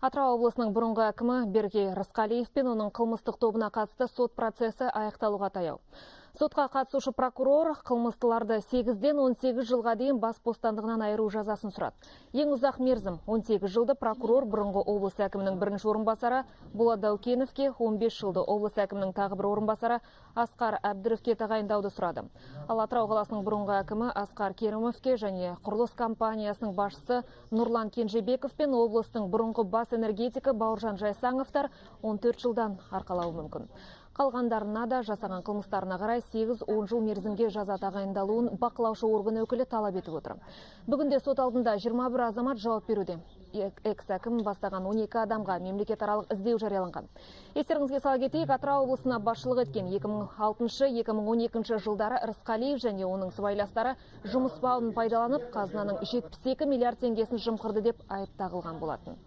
Атырау облысының бұрынғы әкімі Бергей Рысқалиев пен оның қылмыстық тобына қатысты сот процесі аяқталуға таяу. Сотқа қатысушы прокурор қылмыстыларды 8-ден 18 жылға дейін бас бостандығынан айыру жазасын сұрады. Ең ұзақ мерзім 18 жылды прокурор бұрынғы облыс әкімінің бірінші орынбасары Болат Даукеновке, 15 жылды облыс әкімінің тағы бір орынбасары Асқар Әбдіровке тағайындауды сұрады. Ал Атырау қаласының бұрынғы әкімі Асқар Керімовке және құрылыс компаниясының басшысы Нұрлан Кенжебеков пен облыстың бұрынғы бас энергетигі Бауыржан Жайсаңовтар 14 жылдан арқалауы мүмкін. Қалғандарына да жасаған қылмыстарына қарай 8-10 жыл мерзімге жаза тағайындалуын бақылаушы орган өкілі талап етіп отыр. Бүгінде сот алдында 21 азамат жауап беруде. Экс-әкім бастаған 12 адамға мемлекетаралық іздеу жарияланған. Естеріңізге сала кетейік, Атырау облысына басшылық еткен 2006-2012 жылдары Рысқалиев және оның сыбайластары жұмыс бабын пайдаланып, қазынаның 72 миллиард теңгесін жымқырды деп айып тағылған болатын.